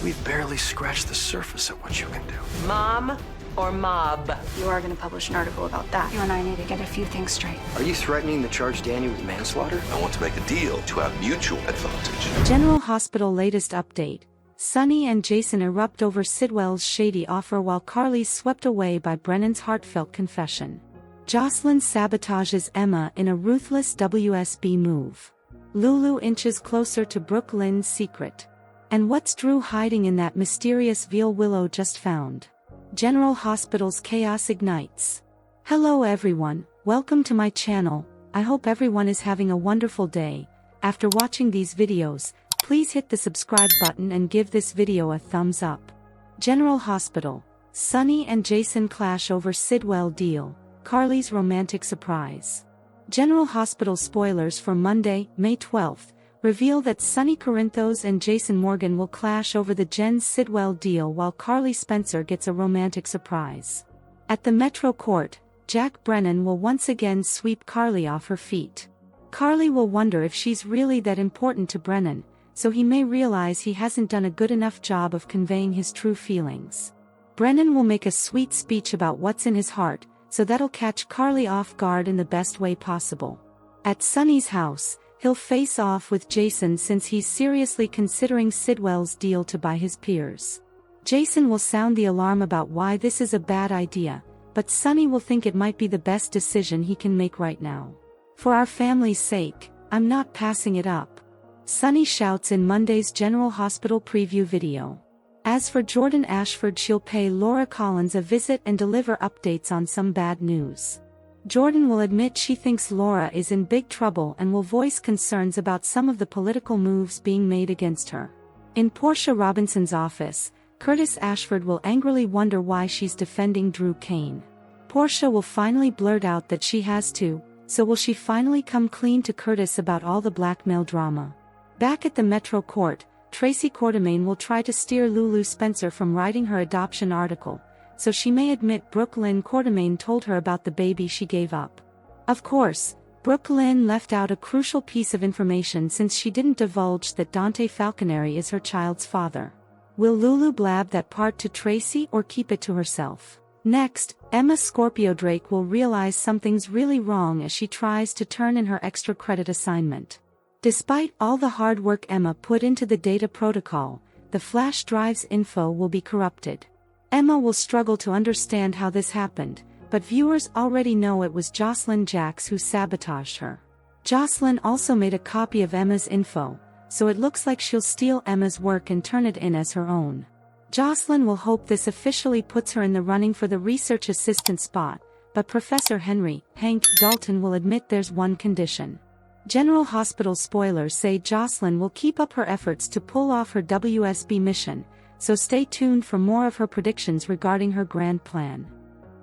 We've barely scratched the surface of what you can do. Mom or mob? You are going to publish an article about that. You and I need to get a few things straight. Are you threatening to charge Danny with manslaughter? I want to make a deal to have mutual advantage. General Hospital latest update. Sonny and Jason erupt over Sidwell's shady offer while Carly's swept away by Brennan's heartfelt confession. Jocelyn sabotages Emma in a ruthless WSB move. Lulu inches closer to Brooke Lynn's secret. And what's Drew hiding in that mysterious veal Willow just found? General Hospital's chaos ignites. Hello everyone, welcome to my channel. I hope everyone is having a wonderful day. After watching these videos, please hit the subscribe button and give this video a thumbs up. General Hospital. Sonny and Jason clash over Sidwell deal. Carly's romantic surprise. General Hospital spoilers for Monday, May 12th, reveal that Sonny Corinthos and Jason Morgan will clash over the Jen Sidwell deal while Carly Spencer gets a romantic surprise. At the Metro Court, Jack Brennan will once again sweep Carly off her feet. Carly will wonder if she's really that important to Brennan, so he may realize he hasn't done a good enough job of conveying his true feelings. Brennan will make a sweet speech about what's in his heart, so that'll catch Carly off guard in the best way possible. At Sonny's house, he'll face off with Jason since he's seriously considering Sidwell's deal to buy his peers. Jason will sound the alarm about why this is a bad idea, but Sonny will think it might be the best decision he can make right now. For our family's sake, I'm not passing it up. Sonny shouts in Monday's General Hospital preview video. As for Jordan Ashford, she'll pay Laura Collins a visit and deliver updates on some bad news. Jordan will admit she thinks Laura is in big trouble and will voice concerns about some of the political moves being made against her. In Portia Robinson's office, Curtis Ashford will angrily wonder why she's defending Drew Kane. Portia will finally blurt out that she has to, so will she finally come clean to Curtis about all the blackmail drama? Back at the Metro Court, Tracy Quartermaine will try to steer Lulu Spencer from writing her adoption article, so she may admit Brooke Lynn Quartermaine told her about the baby she gave up. Of course, Brooke Lynn left out a crucial piece of information since she didn't divulge that Dante Falconeri is her child's father. Will Lulu blab that part to Tracy or keep it to herself? Next, Emma Scorpio Drake will realize something's really wrong as she tries to turn in her extra credit assignment. Despite all the hard work Emma put into the data protocol, the flash drive's info will be corrupted. Emma will struggle to understand how this happened, but viewers already know it was Jocelyn Jacks who sabotaged her. Jocelyn also made a copy of Emma's info, so it looks like she'll steal Emma's work and turn it in as her own. Jocelyn will hope this officially puts her in the running for the research assistant spot, but Professor Hank Dalton will admit there's one condition. General Hospital spoilers say Jocelyn will keep up her efforts to pull off her WSB mission, so stay tuned for more of her predictions regarding her grand plan.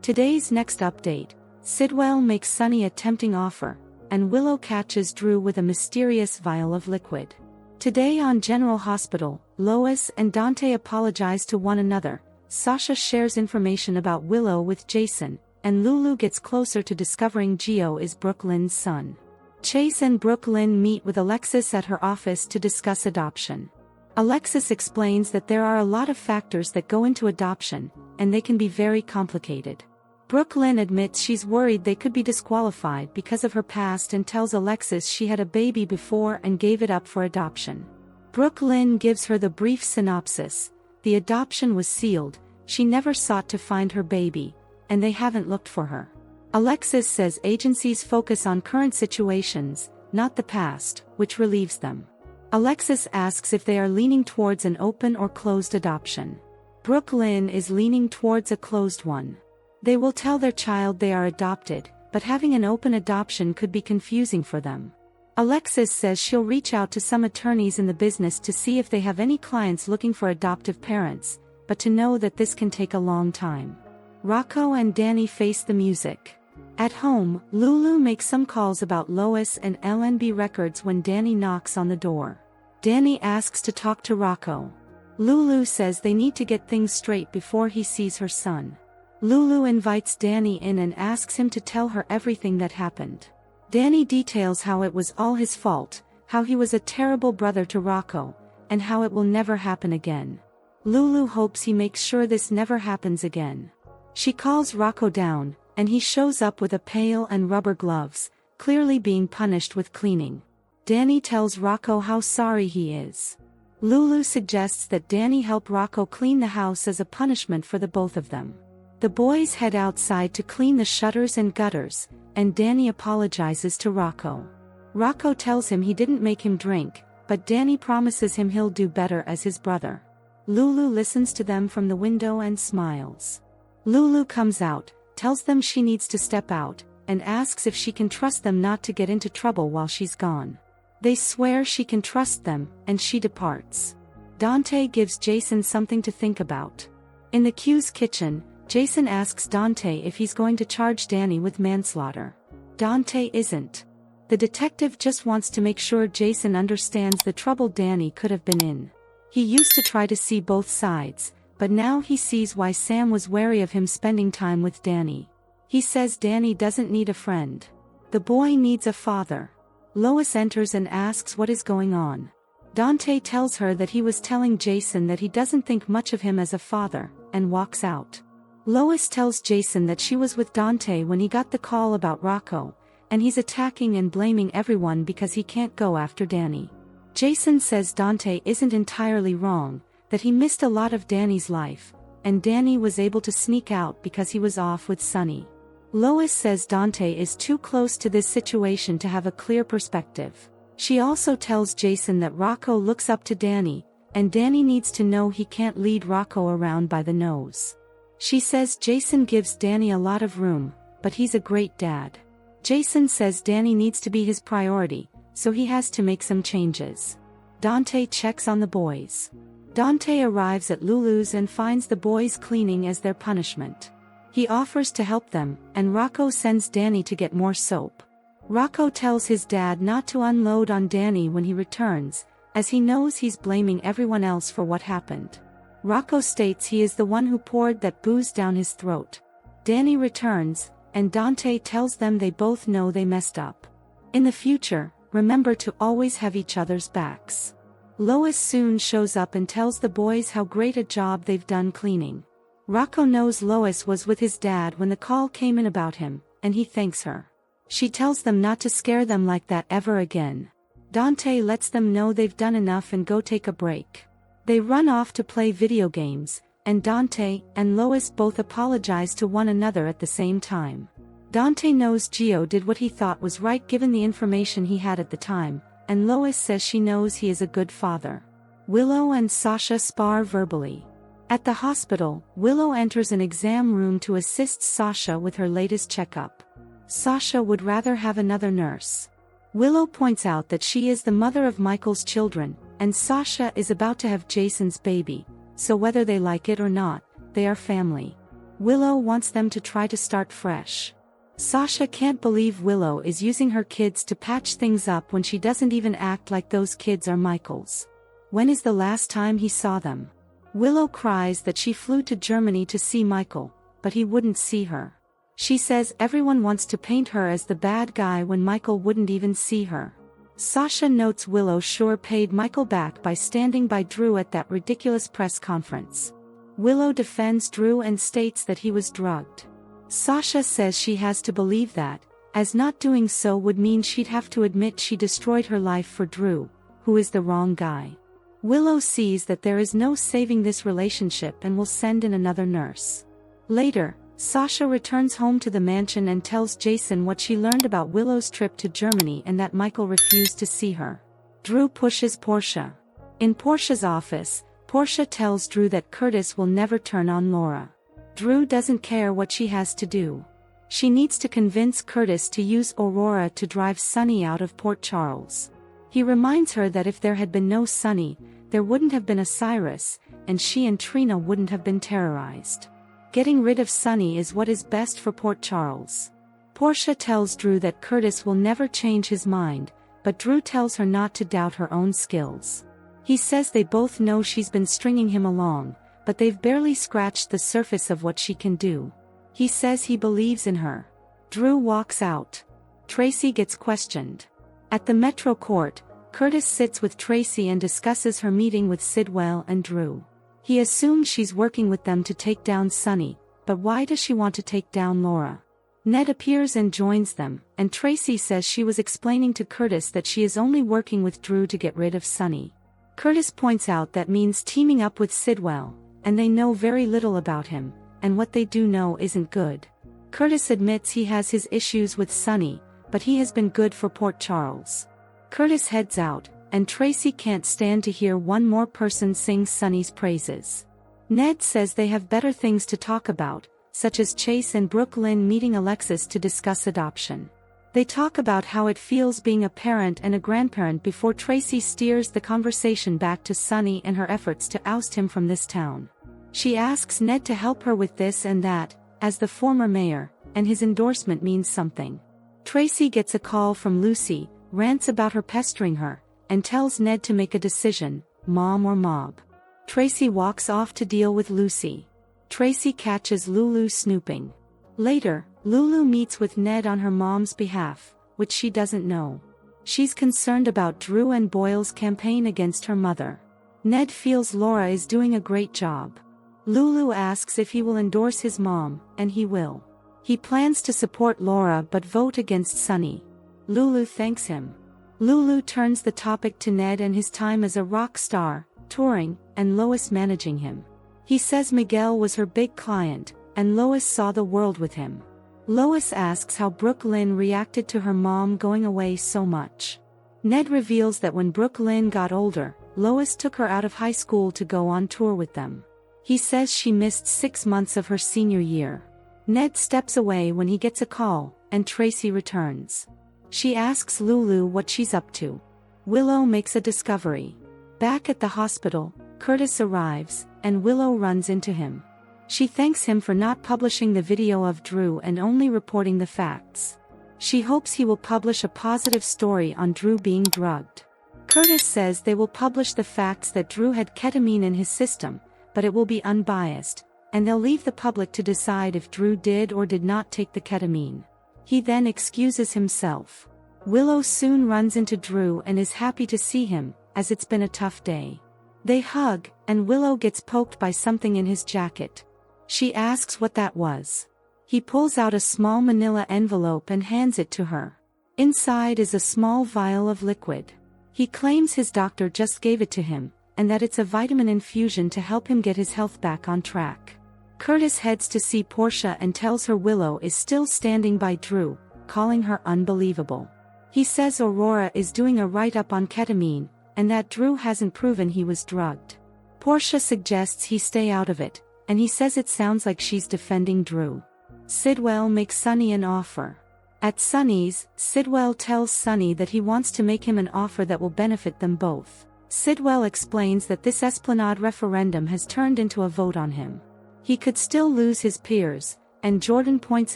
Today's next update, Sidwell makes Sonny a tempting offer, and Willow catches Drew with a mysterious vial of liquid. Today on General Hospital, Lois and Dante apologize to one another, Sasha shares information about Willow with Jason, and Lulu gets closer to discovering Gio is Brooke Lynn's son. Chase and Brooke Lynn meet with Alexis at her office to discuss adoption. Alexis explains that there are a lot of factors that go into adoption, and they can be very complicated. Brooke Lynn admits she's worried they could be disqualified because of her past and tells Alexis she had a baby before and gave it up for adoption. Brooke Lynn gives her the brief synopsis: the adoption was sealed, she never sought to find her baby, and they haven't looked for her. Alexis says agencies focus on current situations, not the past, which relieves them. Alexis asks if they are leaning towards an open or closed adoption. Brooke Lynn is leaning towards a closed one. They will tell their child they are adopted, but having an open adoption could be confusing for them. Alexis says she'll reach out to some attorneys in the business to see if they have any clients looking for adoptive parents, but to know that this can take a long time. Rocco and Danny face the music. At home, Lulu makes some calls about Lois and LNB Records when Danny knocks on the door. Danny asks to talk to Rocco. Lulu says they need to get things straight before he sees her son. Lulu invites Danny in and asks him to tell her everything that happened. Danny details how it was all his fault, how he was a terrible brother to Rocco, and how it will never happen again. Lulu hopes he makes sure this never happens again. She calls Rocco down, and he shows up with a pail and rubber gloves, clearly being punished with cleaning. Danny tells Rocco how sorry he is. Lulu suggests that Danny help Rocco clean the house as a punishment for the both of them. The boys head outside to clean the shutters and gutters, and Danny apologizes to Rocco. Rocco tells him he didn't make him drink, but Danny promises him he'll do better as his brother. Lulu listens to them from the window and smiles. Lulu comes out, tells them she needs to step out, and asks if she can trust them not to get into trouble while she's gone. They swear she can trust them, and she departs. Dante gives Jason something to think about. In the Q's kitchen, Jason asks Dante if he's going to charge Danny with manslaughter. Dante isn't. The detective just wants to make sure Jason understands the trouble Danny could have been in. He used to try to see both sides, but now he sees why Sam was wary of him spending time with Danny. He says Danny doesn't need a friend. The boy needs a father. Lois enters and asks what is going on. Dante tells her that he was telling Jason that he doesn't think much of him as a father, and walks out. Lois tells Jason that she was with Dante when he got the call about Rocco, and he's attacking and blaming everyone because he can't go after Danny. Jason says Dante isn't entirely wrong, that he missed a lot of Danny's life, and Danny was able to sneak out because he was off with Sonny. Lois says Dante is too close to this situation to have a clear perspective. She also tells Jason that Rocco looks up to Danny, and Danny needs to know he can't lead Rocco around by the nose. She says Jason gives Danny a lot of room, but he's a great dad. Jason says Danny needs to be his priority, so he has to make some changes. Dante checks on the boys. Dante arrives at Lulu's and finds the boys cleaning as their punishment. He offers to help them, and Rocco sends Danny to get more soap. Rocco tells his dad not to unload on Danny when he returns, as he knows he's blaming everyone else for what happened. Rocco states he is the one who poured that booze down his throat. Danny returns, and Dante tells them they both know they messed up. In the future, remember to always have each other's backs. Lois soon shows up and tells the boys how great a job they've done cleaning. Rocco knows Lois was with his dad when the call came in about him, and he thanks her. She tells them not to scare them like that ever again. Dante lets them know they've done enough and go take a break. They run off to play video games, and Dante and Lois both apologize to one another at the same time. Dante knows Gio did what he thought was right given the information he had at the time, and Lois says she knows he is a good father. Willow and Sasha spar verbally. At the hospital, Willow enters an exam room to assist Sasha with her latest checkup. Sasha would rather have another nurse. Willow points out that she is the mother of Michael's children, and Sasha is about to have Jason's baby, so whether they like it or not, they are family. Willow wants them to try to start fresh. Sasha can't believe Willow is using her kids to patch things up when she doesn't even act like those kids are Michael's. When is the last time he saw them? Willow cries that she flew to Germany to see Michael, but he wouldn't see her. She says everyone wants to paint her as the bad guy when Michael wouldn't even see her. Sasha notes Willow sure paid Michael back by standing by Drew at that ridiculous press conference. Willow defends Drew and states that he was drugged. Sasha says she has to believe that, as not doing so would mean she'd have to admit she destroyed her life for Drew, who is the wrong guy. Willow sees that there is no saving this relationship and will send in another nurse. Later, Sasha returns home to the mansion and tells Jason what she learned about Willow's trip to Germany and that Michael refused to see her. Drew pushes Portia. In Portia's office, Portia tells Drew that Curtis will never turn on Laura. Drew doesn't care what she has to do. She needs to convince Curtis to use Aurora to drive Sonny out of Port Charles. He reminds her that if there had been no Sonny, there wouldn't have been a Cyrus, and she and Trina wouldn't have been terrorized. Getting rid of Sonny is what is best for Port Charles. Portia tells Drew that Curtis will never change his mind, but Drew tells her not to doubt her own skills. He says they both know she's been stringing him along, but they've barely scratched the surface of what she can do. He says he believes in her. Drew walks out. Tracy gets questioned. At the Metro Court, Curtis sits with Tracy and discusses her meeting with Sidwell and Drew. He assumes she's working with them to take down Sonny, but why does she want to take down Laura? Ned appears and joins them, and Tracy says she was explaining to Curtis that she is only working with Drew to get rid of Sonny. Curtis points out that means teaming up with Sidwell, and they know very little about him, and what they do know isn't good. Curtis admits he has his issues with Sonny, but he has been good for Port Charles. Curtis heads out, and Tracy can't stand to hear one more person sing Sonny's praises. Ned says they have better things to talk about, such as Chase and Brooke Lynn meeting Alexis to discuss adoption. They talk about how it feels being a parent and a grandparent before Tracy steers the conversation back to Sonny and her efforts to oust him from this town. She asks Ned to help her with this and that, as the former mayor, and his endorsement means something. Tracy gets a call from Lucy, rants about her pestering her, and tells Ned to make a decision, mom or mob. Tracy walks off to deal with Lucy. Tracy catches Lulu snooping. Later, Lulu meets with Ned on her mom's behalf, which she doesn't know. She's concerned about Drew and Boyle's campaign against her mother. Ned feels Laura is doing a great job. Lulu asks if he will endorse his mom, and he will. He plans to support Laura but vote against Sonny. Lulu thanks him. Lulu turns the topic to Ned and his time as a rock star, touring, and Lois managing him. He says Miguel was her big client, and Lois saw the world with him. Lois asks how Brooke Lynn reacted to her mom going away so much. Ned reveals that when Brooke Lynn got older, Lois took her out of high school to go on tour with them. He says she missed 6 months of her senior year. Ned steps away when he gets a call, and Tracy returns. She asks Lulu what she's up to. Willow makes a discovery. Back at the hospital, Curtis arrives, and Willow runs into him. She thanks him for not publishing the video of Drew and only reporting the facts. She hopes he will publish a positive story on Drew being drugged. Curtis says they will publish the facts that Drew had ketamine in his system, but it will be unbiased, and they'll leave the public to decide if Drew did or did not take the ketamine. He then excuses himself. Willow soon runs into Drew and is happy to see him, as it's been a tough day. They hug, and Willow gets poked by something in his jacket. She asks what that was. He pulls out a small manila envelope and hands it to her. Inside is a small vial of liquid. He claims his doctor just gave it to him, and that it's a vitamin infusion to help him get his health back on track. Curtis heads to see Portia and tells her Willow is still standing by Drew, calling her unbelievable. He says Aurora is doing a write-up on ketamine, and that Drew hasn't proven he was drugged. Portia suggests he stay out of it, and he says it sounds like she's defending Drew. Sidwell makes Sonny an offer. At Sonny's, Sidwell tells Sonny that he wants to make him an offer that will benefit them both. Sidwell explains that this Esplanade referendum has turned into a vote on him. He could still lose his peers, and Jordan points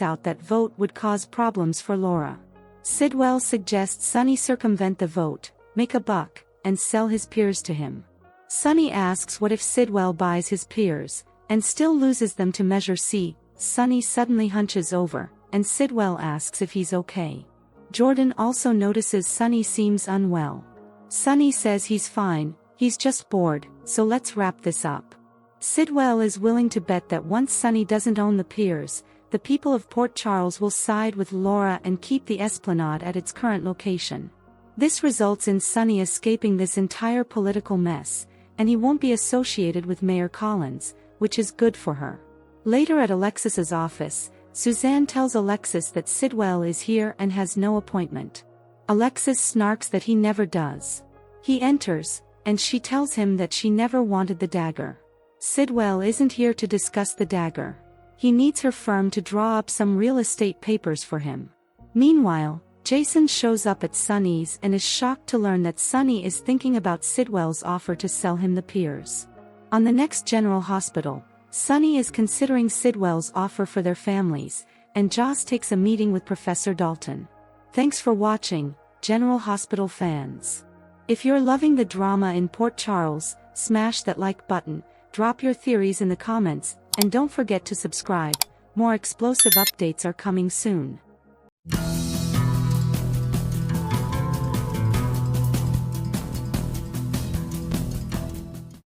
out that vote would cause problems for Laura. Sidwell suggests Sonny circumvent the vote, make a buck, and sell his peers to him. Sonny asks what if Sidwell buys his peers, and still loses them to Measure C. Sonny suddenly hunches over, and Sidwell asks if he's okay. Jordan also notices Sonny seems unwell. Sonny says he's fine, he's just bored, so let's wrap this up. Sidwell is willing to bet that once Sonny doesn't own the peers, the people of Port Charles will side with Laura and keep the Esplanade at its current location. This results in Sonny escaping this entire political mess, and he won't be associated with Mayor Collins, which is good for her. Later at Alexis's office, Suzanne tells Alexis that Sidwell is here and has no appointment. Alexis snarks that he never does. He enters, and she tells him that she never wanted the dagger. Sidwell isn't here to discuss the dagger. He needs her firm to draw up some real estate papers for him. Meanwhile, Jason shows up at Sonny's and is shocked to learn that Sonny is thinking about Sidwell's offer to sell him the peers. On the next General Hospital, Sonny is considering Sidwell's offer for their families, and Joss takes a meeting with Professor Dalton. Thanks for watching, General Hospital fans. If you're loving the drama in Port Charles, smash that like button, drop your theories in the comments, and don't forget to subscribe. More explosive updates are coming soon.